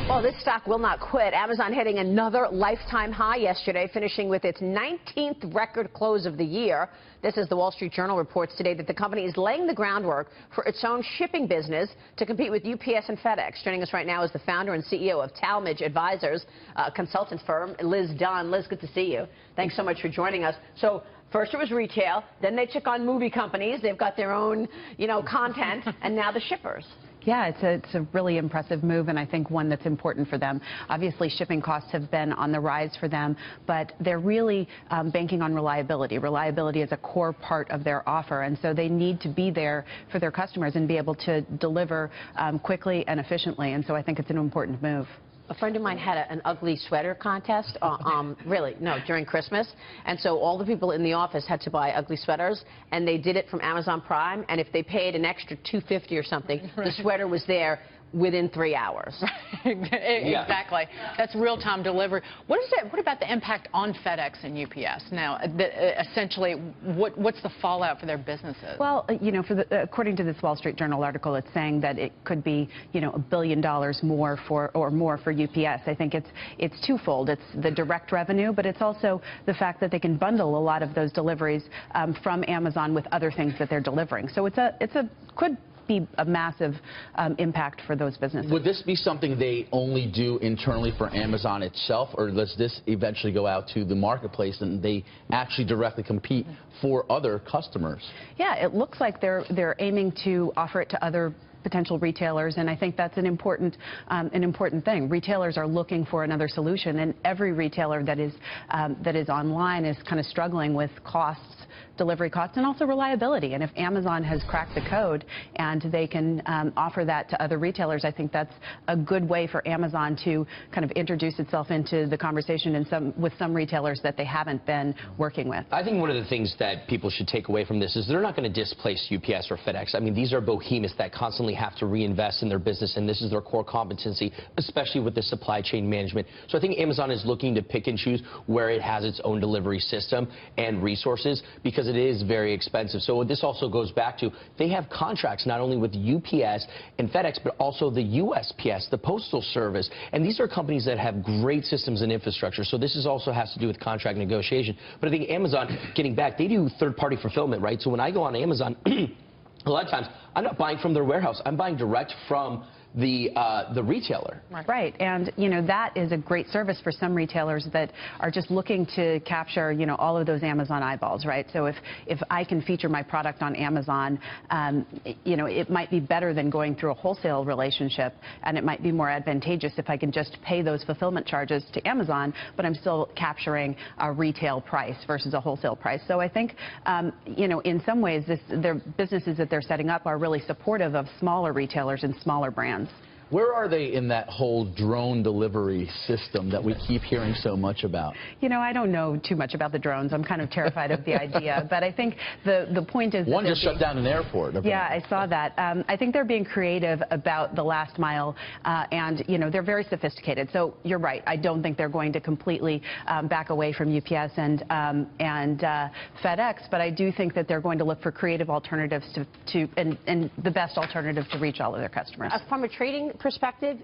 Well, this stock will not quit. Amazon hitting another lifetime high yesterday, finishing with its 19th record close of the year. This is the Wall Street Journal reports today that the company is laying the groundwork for its own shipping business to compete with UPS and FedEx. Joining us right now is the founder and CEO of Talmadge Advisors, a consultant firm, Liz Dunn. Liz, good to see you. Thanks so much for joining us. So first it was retail, then they took on movie companies. They've got their own, content, and now the shippers. Yeah, it's a really impressive move, and I think one that's important for them. Obviously, shipping costs have been on the rise for them, but they're really banking on reliability. Reliability is a core part of their offer, and so they need to be there for their customers and be able to deliver quickly and efficiently, and so I think it's an important move. A friend of mine had an ugly sweater contest, during Christmas. And so all the people in the office had to buy ugly sweaters, and they did it from Amazon Prime. And if they paid an extra $2.50 or something, the sweater was there within 3 hours. Exactly. That's real-time delivery. What about the impact on FedEx and UPS now? Essentially, what's the fallout for their businesses? Well, according to this Wall Street Journal article, it's saying that it could be, $1 billion more for UPS. I think it's twofold. It's the direct revenue, but it's also the fact that they can bundle a lot of those deliveries from Amazon with other things that they're delivering. So could be a massive impact for those businesses. Would this be something they only do internally for Amazon itself, or does this eventually go out to the marketplace and they actually directly compete for other customers? Yeah, it looks like they're aiming to offer it to other potential retailers, and I think that's an important thing. Retailers are looking for another solution, and every retailer that is online is kind of struggling with costs, delivery costs, and also reliability. And if Amazon has cracked the code and they can offer that to other retailers, I think that's a good way for Amazon to kind of introduce itself into the conversation with some retailers that they haven't been working with. I think one of the things that people should take away from this is they're not going to displace UPS or FedEx. I mean, these are behemoths that constantly have to reinvest in their business, and this is their core competency, especially with the supply chain management. So I think Amazon is looking to pick and choose where it has its own delivery system and resources, because it is very expensive. So this also goes back to they have contracts not only with UPS and FedEx, but also the USPS, the Postal Service. And these are companies that have great systems and infrastructure. So this also has to do with contract negotiation. But I think Amazon, getting back, they do third-party fulfillment, right? So when I go on Amazon, a lot of times I'm not buying from their warehouse. I'm buying direct from the retailer. Right, and that is a great service for some retailers that are just looking to capture all of those Amazon eyeballs, right? So if I can feature my product on Amazon, it might be better than going through a wholesale relationship, and it might be more advantageous if I can just pay those fulfillment charges to Amazon, but I'm still capturing a retail price versus a wholesale price. So I think in some ways their businesses that they're setting up are really supportive of smaller retailers and smaller brands. Where are they in that whole drone delivery system that we keep hearing so much about? I don't know too much about the drones. I'm kind of terrified of the idea. But I think the point is... One just shut down an airport. Apparently. Yeah, I saw that. I think they're being creative about the last mile, and, they're very sophisticated. So you're right. I don't think they're going to completely back away from UPS and FedEx, but I do think that they're going to look for creative alternatives and the best alternative to reach all of their customers. From a trading perspective,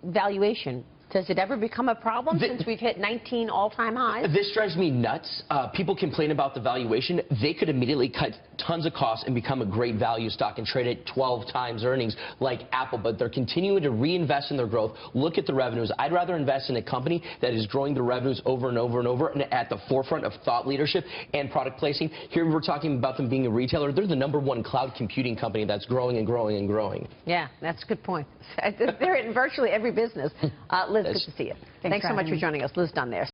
valuation, does it ever become a problem since we've hit 19 all-time highs? This drives me nuts. People complain about the valuation. They could immediately cut tons of costs and become a great value stock and trade at 12 times earnings like Apple, but they're continuing to reinvest in their growth. Look at the revenues. I'd rather invest in a company that is growing the revenues over and over and over and at the forefront of thought leadership and product placing. Here we're talking about them being a retailer. They're the #1 cloud computing company that's growing and growing and growing. Yeah, that's a good point. They're in virtually every business. Liz, good to see you. Thanks so much for joining us. Liz Dunn there.